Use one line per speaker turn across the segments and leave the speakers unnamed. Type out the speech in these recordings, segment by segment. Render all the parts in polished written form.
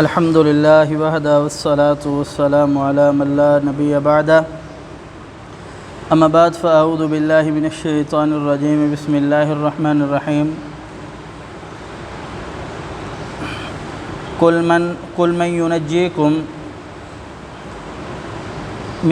الحمد للہ وحدہ والصلاة والسلام علی من لا نبی بعدہ اما بعد فاعوذ باللہ من الشیطان الرجیم بسم اللہ الرحمن الرحیم قل من ینجیکم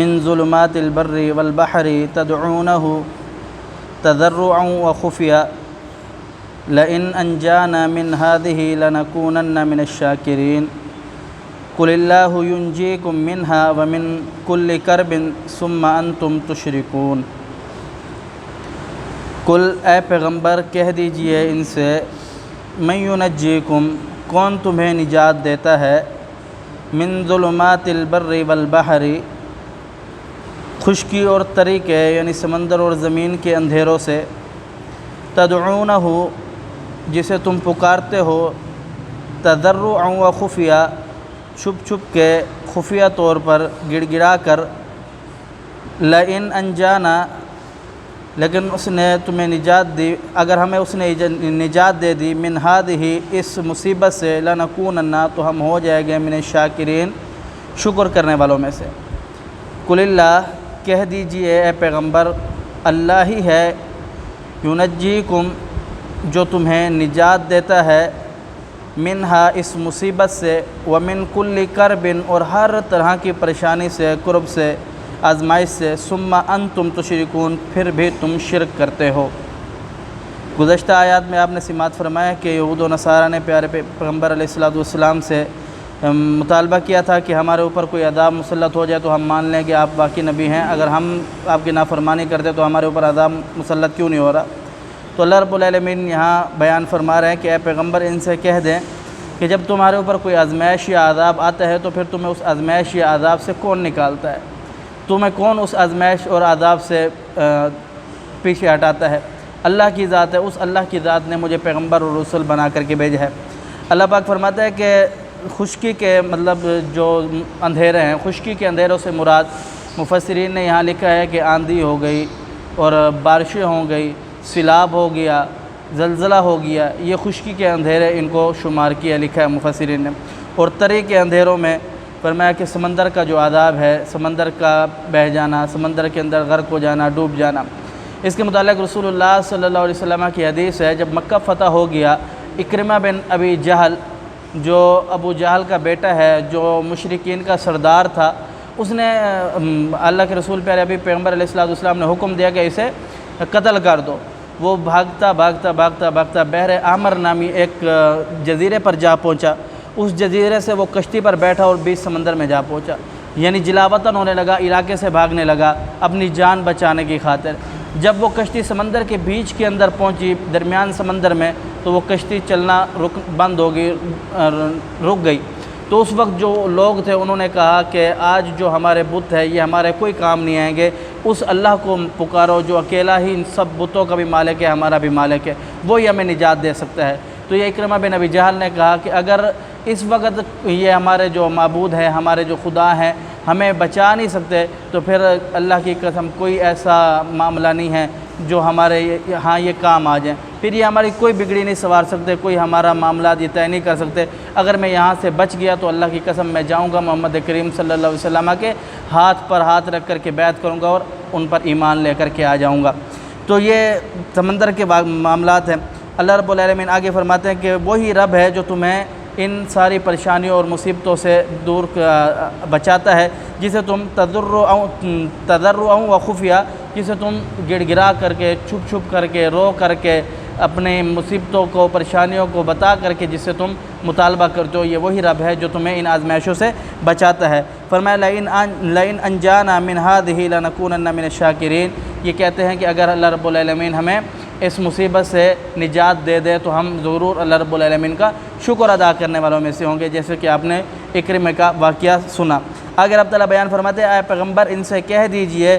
من ظلمات البر والبحر تدعونہ تضرعا وخفیا لئن انجانا من هذه لنكونن من الشاکرین قل اللہ ینجیکم منها ومن کل کرب ثم انتم تشرکون۔ قل اے پیغمبر کہہ دیجئے ان سے، من ینجیکم کون تمہیں نجات دیتا ہے، من ظلمات البر والبحر خشکی اور تری کے یعنی سمندر اور زمین کے اندھیروں سے، تدعونہ جسے تم پکارتے ہو، تضرعا و خفیہ چھپ چھپ کے خفیہ طور پر گڑ گڑا کر، لئن انجانا لیکن اس نے تمہیں نجات دی، اگر ہمیں اس نے نجات دے دی، من ہذہ اس مصیبت سے، لنکونن تو ہم ہو جائیں گے من الشاکرین شکر کرنے والوں میں سے۔ قل اللہ کہہ دیجئے اے پیغمبر، اللہ ہی ہے ینجیکم جو تمہیں نجات دیتا ہے، منہا اس مصیبت سے، ومن کل کرب اور ہر طرح کی پریشانی سے، کرب سے، آزمائش سے، ثم انتم تشرکون پھر بھی تم شرک کرتے ہو۔ گزشتہ آیات میں آپ نے سماعت فرمایا کہ یہود و نصارہ نے پیارے پیغمبر علیہ السلام سے مطالبہ کیا تھا کہ ہمارے اوپر کوئی عذاب مسلط ہو جائے تو ہم مان لیں کہ آپ واقعی نبی ہیں، اگر ہم آپ کی نافرمانی کرتے تو ہمارے اوپر عذاب مسلط کیوں نہیں ہو رہا؟ تو اللہ رب العالمین یہاں بیان فرما رہے ہیں کہ اے پیغمبر ان سے کہہ دیں کہ جب تمہارے اوپر کوئی آزمائش یا عذاب آتا ہے تو پھر تمہیں اس آزمائش یا عذاب سے کون نکالتا ہے، تمہیں کون اس آزمائش اور عذاب سے پیچھے ہٹاتا ہے؟ اللہ کی ذات ہے، اس اللہ کی ذات نے مجھے پیغمبر اور رسول بنا کر کے بھیجا ہے۔ اللہ پاک فرماتا ہے کہ خشکی کے مطلب جو اندھیرے ہیں، خشکی کے اندھیروں سے مراد مفسرین نے یہاں لکھا ہے کہ آندھی ہو گئی اور بارشیں ہو گئی، سیلاب ہو گیا، زلزلہ ہو گیا، یہ خشکی کے اندھیرے ان کو شمار کیا لکھا ہے مفسرین نے۔ اور تری کے اندھیروں میں فرمایا کہ سمندر کا جو عذاب ہے، سمندر کا بہہ جانا، سمندر کے اندر غرق ہو جانا، ڈوب جانا۔ اس کے متعلق رسول اللہ صلی اللہ علیہ وسلم کی حدیث ہے، جب مکہ فتح ہو گیا، اکرمہ بن ابی جہل جو ابو جہل کا بیٹا ہے، جو مشرکین کا سردار تھا، اس نے اللہ کے رسول پیارے ابھی پیغمبر علیہ السلام نے حکم دیا کہ اسے قتل کر دو۔ وہ بھاگتا بھاگتا بھاگتا بھاگتا بحر احمر نامی ایک جزیرے پر جا پہنچا، اس جزیرے سے وہ کشتی پر بیٹھا اور بیچ سمندر میں جا پہنچا، یعنی جلاوطن ہونے لگا، علاقے سے بھاگنے لگا اپنی جان بچانے کی خاطر۔ جب وہ کشتی سمندر کے بیچ کے اندر پہنچی، درمیان سمندر میں، تو وہ کشتی چلنا بند ہو گئی، رک گئی۔ تو اس وقت جو لوگ تھے انہوں نے کہا کہ آج جو ہمارے بت ہے یہ ہمارے کوئی کام نہیں آئیں گے، اس اللہ کو پکارو جو اکیلا ہی ان سب بتوں کا بھی مالک ہے، ہمارا بھی مالک ہے، وہی ہمیں نجات دے سکتا ہے۔ تو یہ اکرمہ بن ابی جہل نے کہا کہ اگر اس وقت یہ ہمارے جو معبود ہیں، ہمارے جو خدا ہیں، ہمیں بچا نہیں سکتے تو پھر اللہ کی قسم کوئی ایسا معاملہ نہیں ہے جو ہمارے ہاں یہ کام آ جائیں، پھر یہ ہماری کوئی بگڑی نہیں سنوار سکتے، کوئی ہمارا معاملات یہ طے نہیں کر سکتے۔ اگر میں یہاں سے بچ گیا تو اللہ کی قسم میں جاؤں گا محمد کریم صلی اللہ علیہ وسلم کے ہاتھ پر ہاتھ رکھ کر کے بیعت کروں گا اور ان پر ایمان لے کر کے آ جاؤں گا۔ تو یہ سمندر کے معاملات ہیں۔ اللہ رب العالمین آگے فرماتے ہیں کہ وہی رب ہے جو تمہیں ان ساری پریشانیوں اور مصیبتوں سے دور بچاتا ہے، جسے تم تضرعا و خفیہ، جسے تم گڑ گڑا کر کے، چھپ چھپ کر کے، رو کر کے، اپنے مصیبتوں کو، پریشانیوں کو بتا کر کے جس سے تم مطالبہ کرتے ہو، یہ وہی رب ہے جو تمہیں ان آزمائشوں سے بچاتا ہے۔ فرمایا لئن انجانا من هذه لنكونن من الشاکرین، یہ کہتے ہیں کہ اگر اللہ رب العالمین ہمیں اس مصیبت سے نجات دے دے تو ہم ضرور اللہ رب العالمین کا شکر ادا کرنے والوں میں سے ہوں گے، جیسے کہ آپ نے اکرمہ کا واقعہ سنا۔ اگر اب تعالیٰ بیان فرماتے ہیں اے پیغمبر ان سے کہہ دیجئے